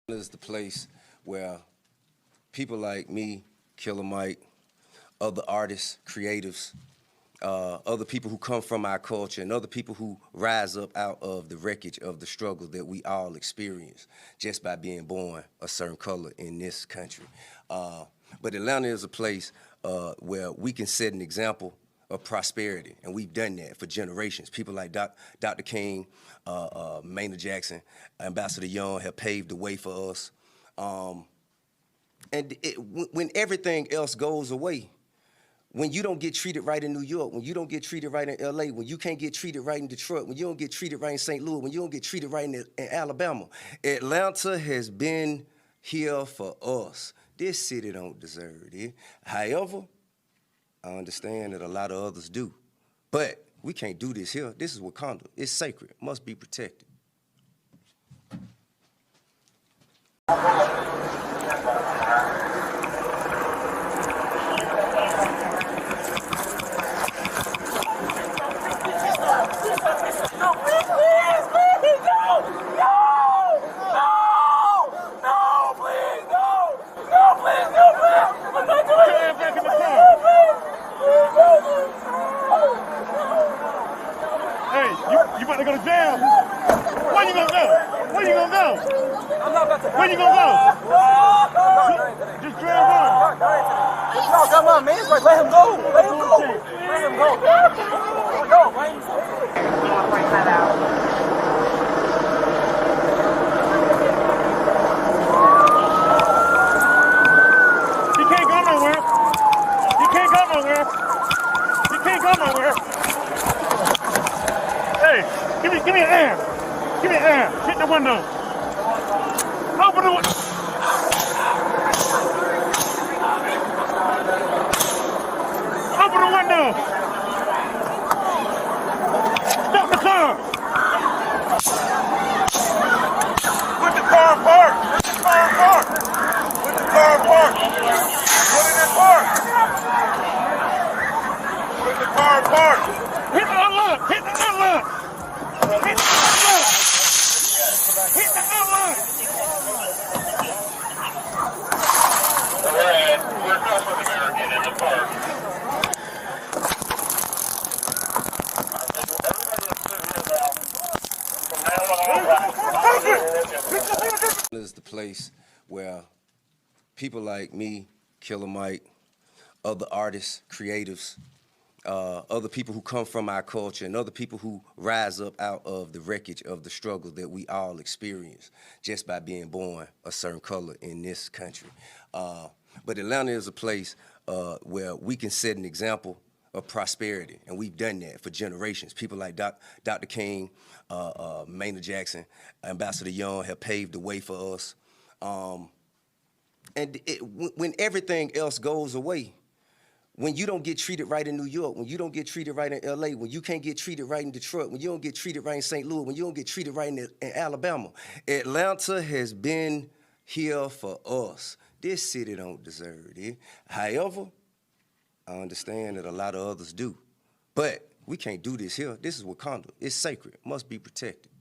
Is the place where people like me, Killer Mike, other artists, creatives, other people who come from our culture, and other people who rise up out of the wreckage of the struggle that we all experience just by being born a certain color in this country. But Atlanta is a place where we can set an example of prosperity, and we've done that for generations. People like Dr. King, Maynard Jackson, Ambassador Young have paved the way for us. When everything else goes away, when you don't get treated right in New York, when you don't get treated right in LA, when you can't get treated right in Detroit, when you don't get treated right in St. Louis, when you don't get treated right in Alabama, Atlanta has been here for us. This city don't deserve it. However, I understand that a lot of others do. But we can't do this here. This is Wakanda. It's sacred. It must be protected. You about to go to jail? Where you gonna go? Where you gonna go? I'm not about to. Where you gonna go? Just drive on. No, come on, man. Let him go. Let him go. Let him go. Go, man. I'll point that out. He can't go nowhere. He can't go nowhere. He can't go nowhere. Hey, give me an air. Give me an air. Hit the window. Open the window. Open the window. Stop the car. Put the car apart. Put the car apart. Put the car apart. Put it in park. Put the car apart. Hit the unlock. Hit the unlock. Hit the unlock. Hit the unlock. We're across with American in the park. Is the place where people like me, Killer Mike, other artists, creatives, other people who come from our culture, and other people who rise up out of the wreckage of the struggle that we all experience just by being born a certain color in this country. But Atlanta is a place where we can set an example of prosperity, and we've done that for generations. People like Dr. King, Maynard Jackson, Ambassador Young have paved the way for us. When everything else goes away, when you don't get treated right in New York, when you don't get treated right in LA, when you can't get treated right in Detroit, when you don't get treated right in St. Louis, when you don't get treated right in Alabama, Atlanta has been here for us. This city don't deserve it. However, I understand that a lot of others do. But we can't do this here. This is Wakanda. It's sacred. It must be protected.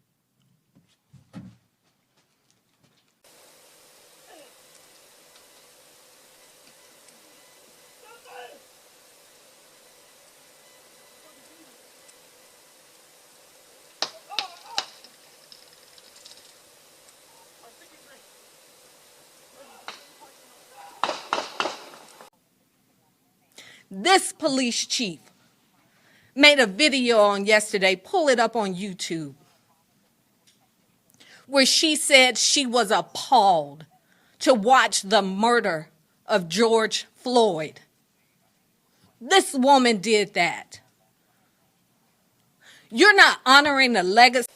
This police chief made a video on yesterday, pull it up on YouTube, where she said she was appalled to watch the murder of George Floyd. This woman did that. You're not honoring the legacy.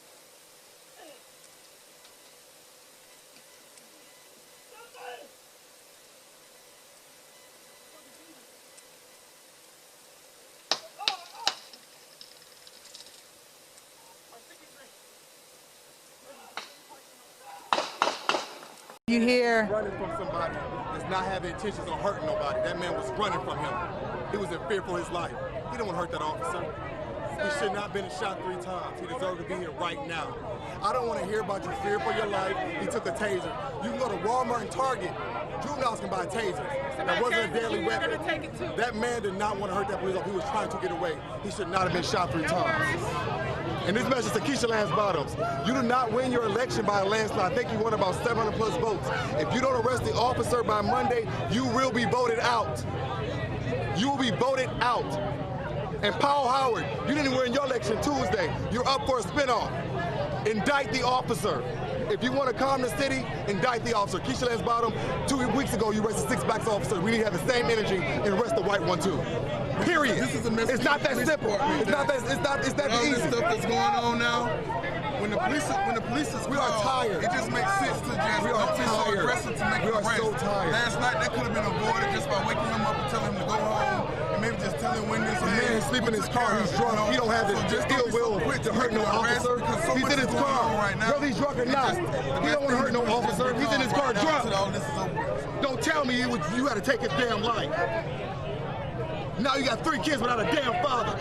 You hear running from somebody that's not having intentions of hurting nobody. That man was running from him. He was in fear for his life. He didn't want to hurt that officer. He should not have been shot 3 times. He deserved to be here right now. I don't want to hear about you fear for your life. He took a taser. You can go to Walmart and Target. Juveniles can buy tasers. That wasn't a deadly weapon. That man did not want to hurt that police officer. He was trying to get away. He should not have been shot 3 times. And this message to Keisha Lance Bottoms. You did not win your election by a landslide. I think you won about 700 plus votes. If you don't arrest the officer by Monday, you will be voted out. You will be voted out. And Paul Howard, you didn't win your election Tuesday. You're up for a spinoff. Indict the officer. If you want to calm the city, indict the officer. Keisha Lance Bottoms, 2 weeks ago, you arrested 6 black officers. We need to have the same energy and arrest the white one too. Period. This is a message. It's not that simple. It's not that all easy. this stuff that's going on now. When the police is We are called, tired. It just makes sense to just We are don't be so tired. aggressive to make We an are arrest. so tired. Last night that could have been avoided just by waking him up and telling him to go home and maybe just tell him when this The man is sleeping in his car. He's drunk. He don't have the ill will to hurt no officer. He's in his car. Whether he's drunk or not, he don't want to hurt no officer. He's in his car drunk. Don't tell me you had to take his damn life. Now you got 3 kids without a damn father.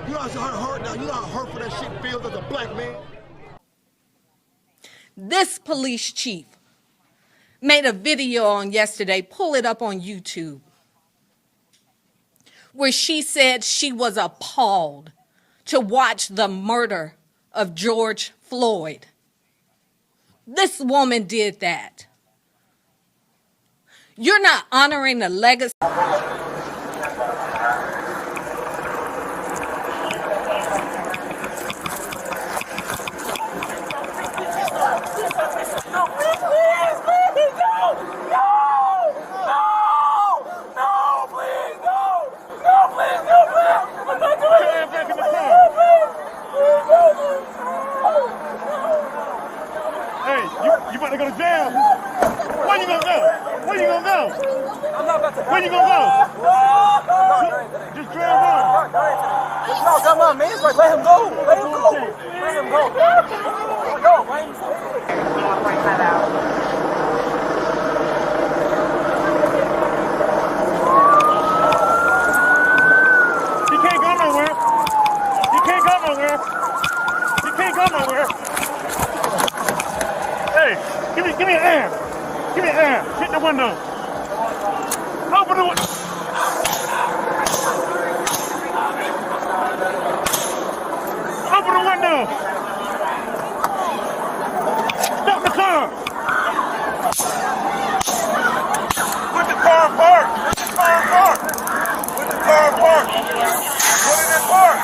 You know how hurtful that shit feels as a black man? This police chief made a video on yesterday, pull it up on YouTube, where she said she was appalled to watch the murder of George Floyd. This woman did that. You're not honoring the legacy. Hey, you about to go to jail? Where you gonna go? Where you gonna go? I'm not about to. Where you gonna go? Just drive on. No, come on, man. Let him go. Let him go. Let him go. Yo, let him go. He can't go nowhere. He can't go nowhere. He can't go nowhere. Hey, give me an hand. Give me an hand. Hit the window. Open the window. Open the window. Stop the car. Put the car apart. Put the car apart. Put the car apart. Put it in park.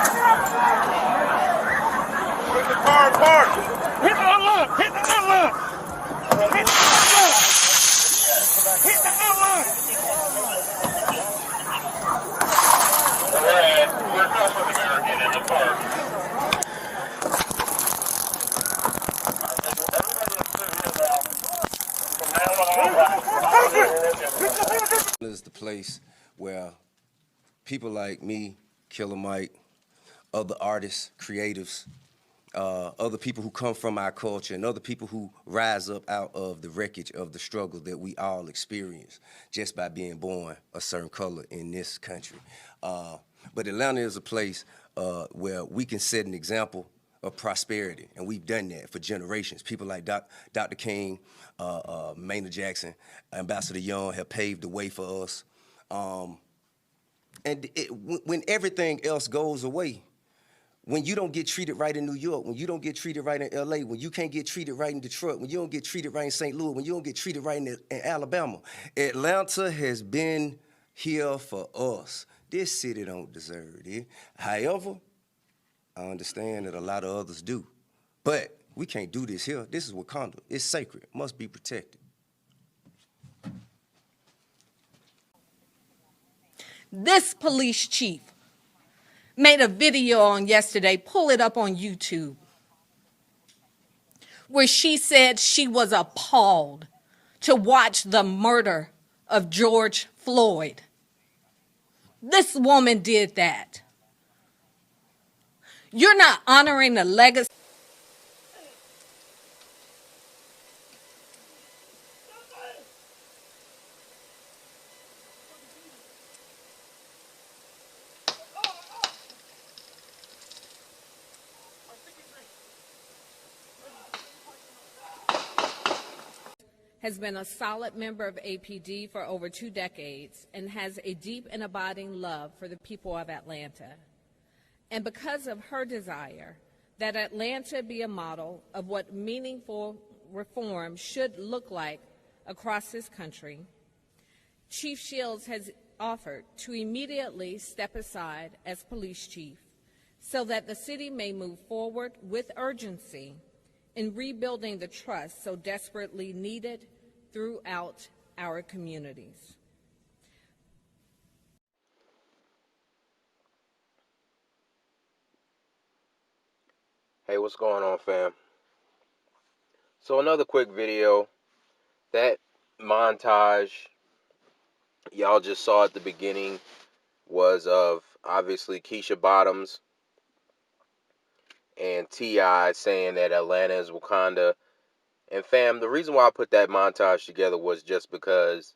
Put the car apart. Hit the unlock. Hit the unlock. Hit the unlock. Hit the unlock. We're Southwest American in the park. Is the place where people like me, Killer Mike, other artists, creatives, other people who come from our culture, and other people who rise up out of the wreckage of the struggle that we all experience just by being born a certain color in this country. But Atlanta is a place where we can set an example of prosperity, and we've done that for generations. People like Dr. King, Maynard Jackson, Ambassador Young have paved the way for us. When everything else goes away, when you don't get treated right in New York, when you don't get treated right in LA, when you can't get treated right in Detroit, when you don't get treated right in St. Louis, when you don't get treated right in Alabama, Atlanta has been here for us. This city don't deserve it. However, I understand that a lot of others do. But we can't do this here. This is Wakanda. It's sacred. It must be protected. This police chief made a video on yesterday, pull it up on YouTube, where she said she was appalled to watch the murder of George Floyd. This woman did that. You're not honoring the legacy. has been a solid member of APD for over 2 decades and has a deep and abiding love for the people of Atlanta. And because of her desire that Atlanta be a model of what meaningful reform should look like across this country, Chief Shields has offered to immediately step aside as police chief so that the city may move forward with urgency in rebuilding the trust so desperately needed throughout our communities. Hey, what's going on, fam? So another quick video. That montage y'all just saw at the beginning was of obviously Keisha Bottoms and T.I. saying that Atlanta is Wakanda. And fam, the reason why I put that montage together was just because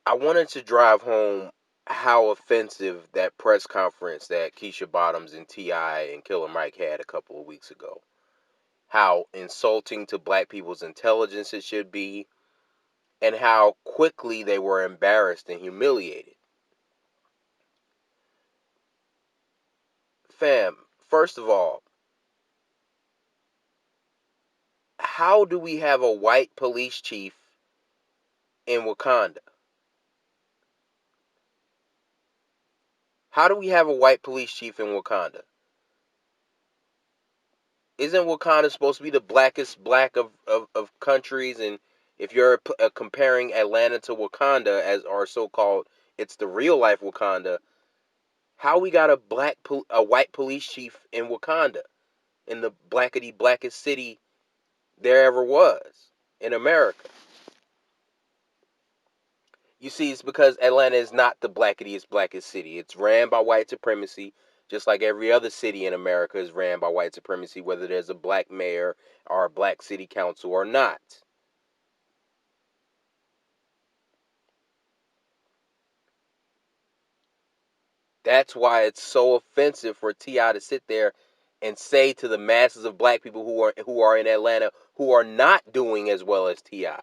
I wanted to drive home how offensive that press conference that Keisha Bottoms and T.I. and Killer Mike had a couple of weeks ago. How insulting to black people's intelligence it should be, and how quickly they were embarrassed and humiliated. Fam, first of all, how do we have a white police chief in Wakanda? How do we have a white police chief in Wakanda? Isn't Wakanda supposed to be the blackest black of countries? And if you're comparing Atlanta to Wakanda as our so-called, it's the real life Wakanda, how we got a white police chief in Wakanda, in the blackest city there ever was in America? You see, it's because Atlanta is not the blackest city. It's ran by white supremacy, just like every other city in America is ran by white supremacy, whether there's a black mayor or a black city council or not. That's why it's so offensive for T.I. to sit there and say to the masses of black people who are in Atlanta who are not doing as well as T.I.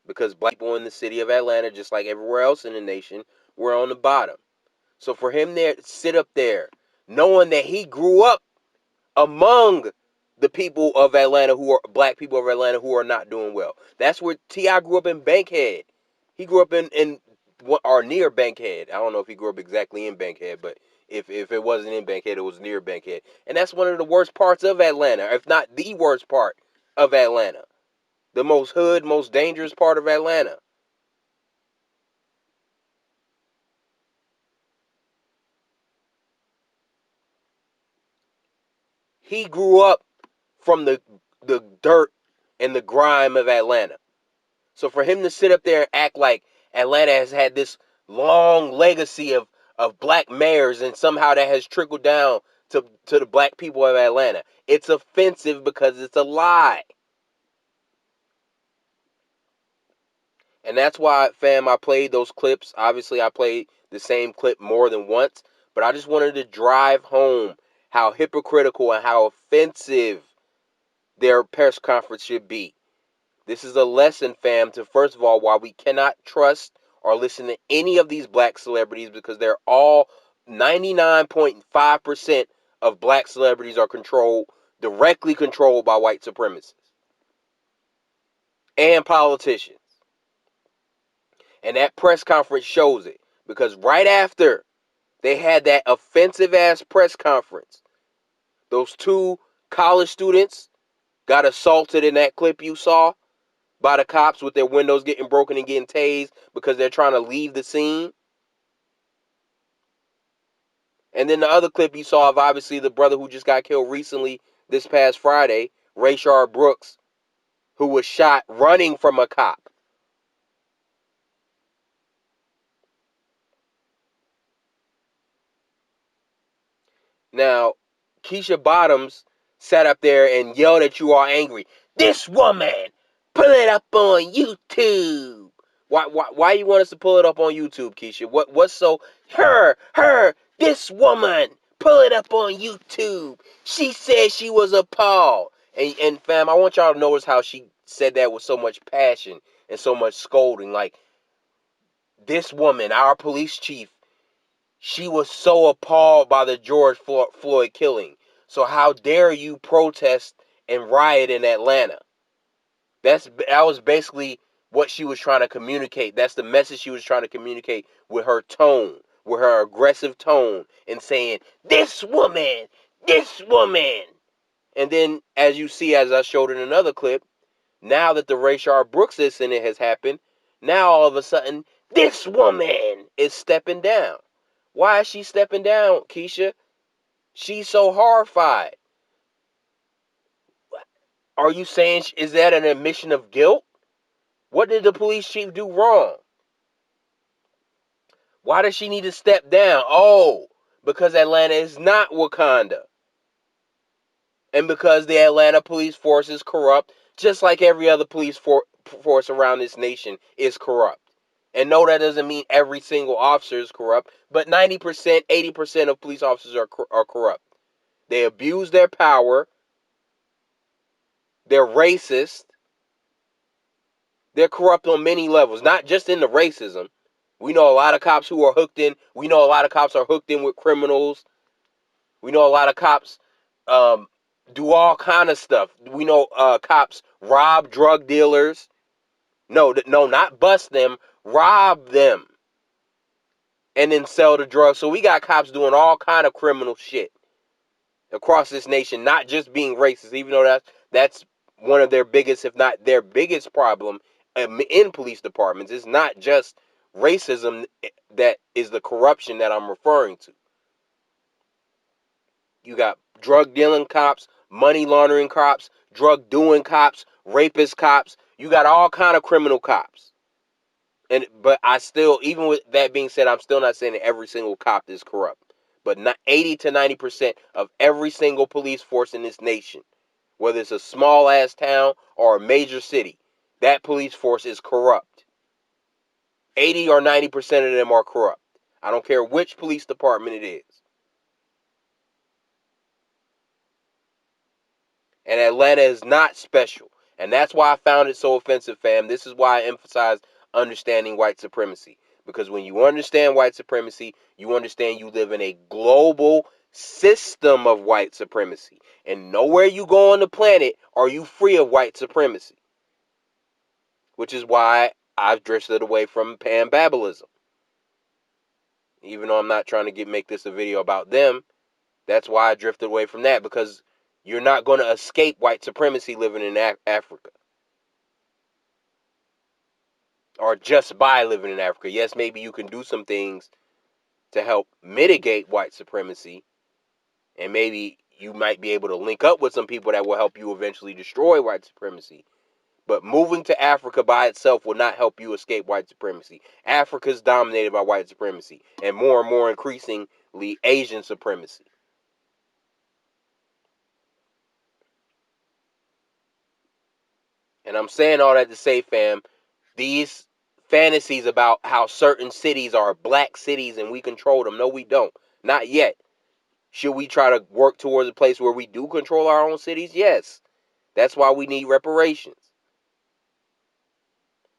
Because black people in the city of Atlanta, just like everywhere else in the nation, were on the bottom. So for him there to sit up there, knowing that he grew up among the people of Atlanta who are black people of Atlanta who are not doing well. That's where T.I. grew up in Bankhead. He grew up in or near Bankhead. I don't know if he grew up exactly in Bankhead, but if it wasn't in Bankhead, it was near Bankhead. And that's one of the worst parts of Atlanta, if not the worst part of Atlanta. The most hood, most dangerous part of Atlanta. He grew up from the dirt and the grime of Atlanta. So for him to sit up there and act like Atlanta has had this long legacy of black mayors and somehow that has trickled down to the black people of Atlanta, it's offensive because it's a lie. And that's why, fam, I played those clips. Obviously, I played the same clip more than once, but I just wanted to drive home how hypocritical and how offensive their press conference should be. This is a lesson, fam, to first of all, why we cannot trust or listen to any of these black celebrities, because they're all 99.5% of black celebrities are directly controlled by white supremacists and politicians. And that press conference shows it, because right after they had that offensive ass press conference, those 2 college students got assaulted in that clip you saw by the cops with their windows getting broken and getting tased because they're trying to leave the scene. And then the other clip you saw of obviously the brother who just got killed recently this past Friday, Rayshard Brooks, who was shot running from a cop. Now, Keisha Bottoms sat up there and yelled at you all angry. This woman, pull it up on YouTube. Why you want us to pull it up on YouTube, Keisha? What's so this woman, pull it up on YouTube. She said she was appalled. And fam, I want y'all to notice how she said that with so much passion and so much scolding. Like, this woman, our police chief, she was so appalled by the George Floyd killing. So how dare you protest and riot in Atlanta? That was basically what she was trying to communicate. That's the message she was trying to communicate with her tone, with her aggressive tone, and saying, this woman, this woman. And then, as you see, as I showed in another clip, now that the Rayshard Brooks incident has happened, now all of a sudden, this woman is stepping down. Why is she stepping down, Keisha? She's so horrified. Are you saying, is that an admission of guilt? What did the police chief do wrong? Why does she need to step down? Oh, because Atlanta is not Wakanda. And because the Atlanta police force is corrupt, just like every other police force around this nation is corrupt. And no, that doesn't mean every single officer is corrupt, but 90%, 80% of police officers are corrupt. They abuse their power. They're racist. They're corrupt on many levels, not just in the racism. We know a lot of cops who are hooked in. We know a lot of cops are hooked in with criminals. We know a lot of cops do all kind of stuff. We know cops rob drug dealers. No, not bust them, rob them, and then sell the drugs. So we got cops doing all kind of criminal shit across this nation, not just being racist, even though that's one of their biggest, if not their biggest problem in police departments. It's not just racism that is the corruption that I'm referring to. You got drug dealing cops, money laundering cops, drug doing cops, rapist cops. You got all kind of criminal cops. But I still, even with that being said, I'm still not saying that every single cop is corrupt. But 80 to 90% of every single police force in this nation, whether it's a small ass town or a major city, that police force is corrupt. 80 or 90% of them are corrupt. I don't care which police department it is. And Atlanta is not special. And that's why I found it so offensive, fam. This is why I emphasize understanding white supremacy. Because when you understand white supremacy, you understand you live in a global system of white supremacy. And nowhere you go on the planet are you free of white supremacy. Which is why I've drifted away from pan-Babbleism. Even though I'm not trying to make this a video about them, that's why I drifted away from that. Because you're not going to escape white supremacy living in Africa. Or just by living in Africa. Yes, maybe you can do some things to help mitigate white supremacy. And maybe you might be able to link up with some people that will help you eventually destroy white supremacy. But moving to Africa by itself will not help you escape white supremacy. Africa is dominated by white supremacy. And more increasingly Asian supremacy. And I'm saying all that to say, fam, these fantasies about how certain cities are black cities and we control them. No, we don't. Not yet. Should we try to work towards a place where we do control our own cities? Yes. That's why we need reparations.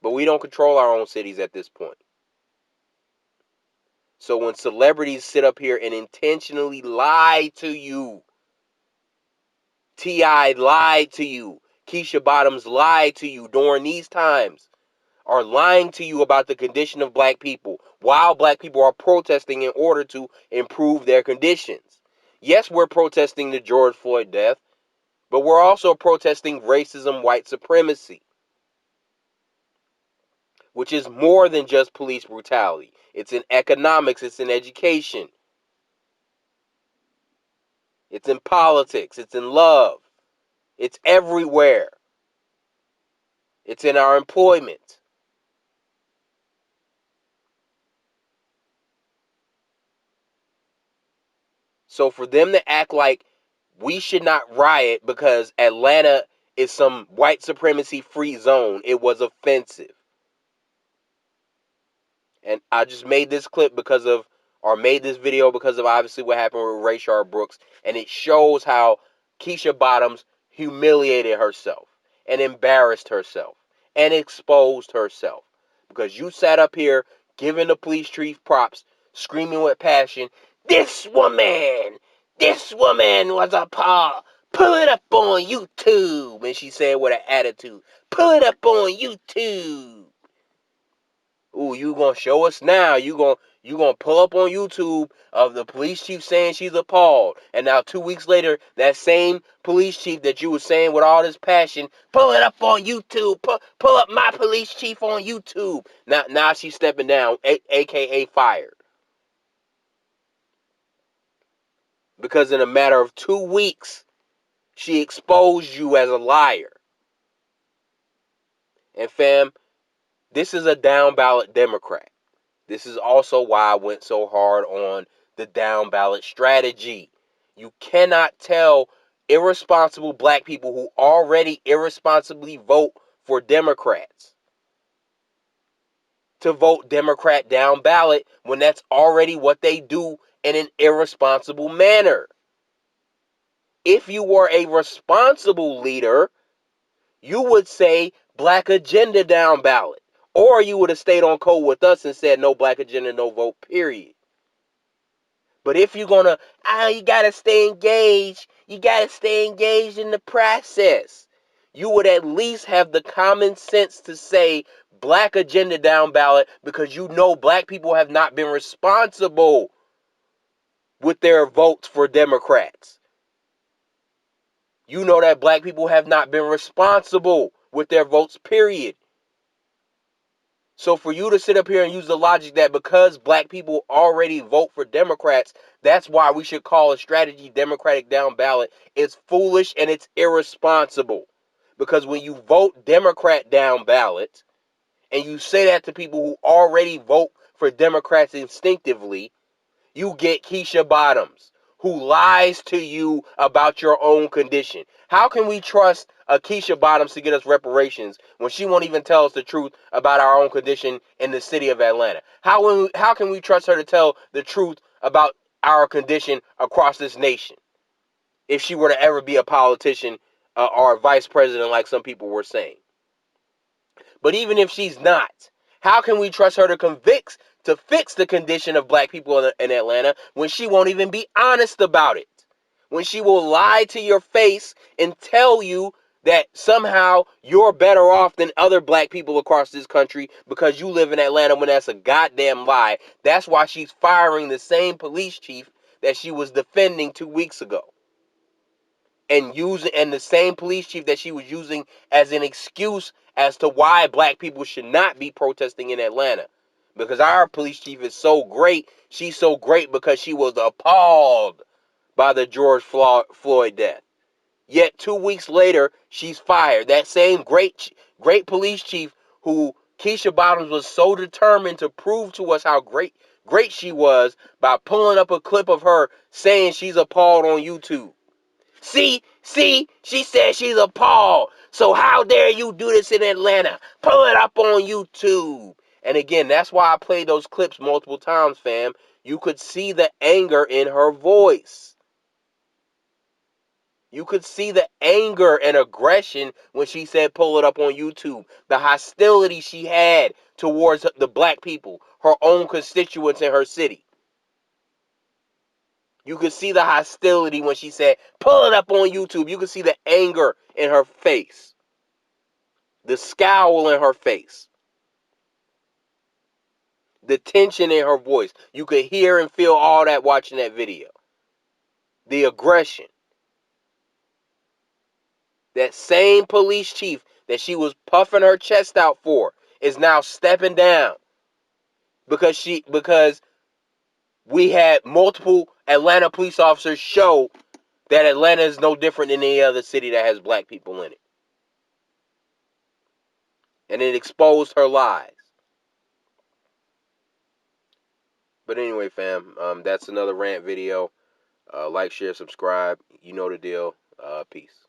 But we don't control our own cities at this point. So when celebrities sit up here and intentionally lie to you, T.I. lied to you, Keisha Bottoms lied to you during these times, are lying to you about the condition of black people while black people are protesting in order to improve their conditions. Yes, we're protesting the George Floyd death, but we're also protesting racism, white supremacy, which is more than just police brutality. It's in economics, it's in education, it's in politics, it's in love, it's everywhere. It's in our employment. So for them to act like we should not riot because Atlanta is some white supremacy free zone, it was offensive. And I just made this clip made this video because of obviously what happened with Rayshard Brooks. And it shows how Keisha Bottoms humiliated herself. and embarrassed herself and exposed herself. Because you sat up here giving the police chief props, screaming with passion, this woman was a paw. Pull it up on YouTube. And she said with an attitude, pull it up on YouTube. Ooh, you gonna show us now. You gonna pull up on YouTube of the police chief saying she's appalled. And now 2 weeks later, that same police chief that you were saying with all this passion, pull it up on YouTube. Pull up my police chief on YouTube. Now she's stepping down, aka fired. Because in a matter of 2 weeks, she exposed you as a liar. And fam, this is a down ballot Democrat. This is also why I went so hard on the down ballot strategy. You cannot tell irresponsible black people who already irresponsibly vote for Democrats to vote Democrat down ballot when that's already what they do in an irresponsible manner. If you were a responsible leader, you would say black agenda down ballot. Or you would have stayed on code with us and said no black agenda, no vote, period. But if you're going to, you got to stay engaged. You got to stay engaged in the process. You would at least have the common sense to say black agenda down ballot because you know black people have not been responsible with their votes for Democrats. You know that black people have not been responsible with their votes, period. So for you to sit up here and use the logic that because black people already vote for Democrats, that's why we should call a strategy Democratic down ballot, is foolish and it's irresponsible. Because when you vote Democrat down ballot, and you say that to people who already vote for Democrats instinctively, you get Keisha Bottoms, who lies to you about your own condition. How can we trust a Keisha Bottoms to get us reparations when she won't even tell us the truth about our own condition in the city of Atlanta? How can we trust her to tell the truth about our condition across this nation if she were to ever be a politician or a vice president like some people were saying? But even if she's not, how can we trust her to fix the condition of black people in Atlanta when she won't even be honest about it? When she will lie to your face and tell you that somehow you're better off than other black people across this country because you live in Atlanta, when that's a goddamn lie. That's why she's firing the same police chief that she was defending 2 weeks ago. And the same police chief that she was using as an excuse as to why black people should not be protesting in Atlanta. Because our police chief is so great. She's so great because she was appalled by the George Floyd death. Yet 2 weeks later, she's fired. That same great police chief who Keisha Bottoms was so determined to prove to us how great she was by pulling up a clip of her saying she's appalled on YouTube. See, she said she's appalled. So how dare you do this in Atlanta? Pull it up on YouTube. And again, that's why I played those clips multiple times, fam. You could see the anger in her voice. You could see the anger and aggression when she said pull it up on YouTube. The hostility she had towards the black people, her own constituents in her city. You could see the hostility when she said, pull it up on YouTube. You could see the anger in her face. The scowl in her face. The tension in her voice. You could hear and feel all that watching that video. The aggression. That same police chief that she was puffing her chest out for is now stepping down. Because we had multiple Atlanta police officers show that Atlanta is no different than any other city that has black people in it. And it exposed her lies. But anyway, fam, that's another rant video. Like, share, subscribe. You know the deal. Peace.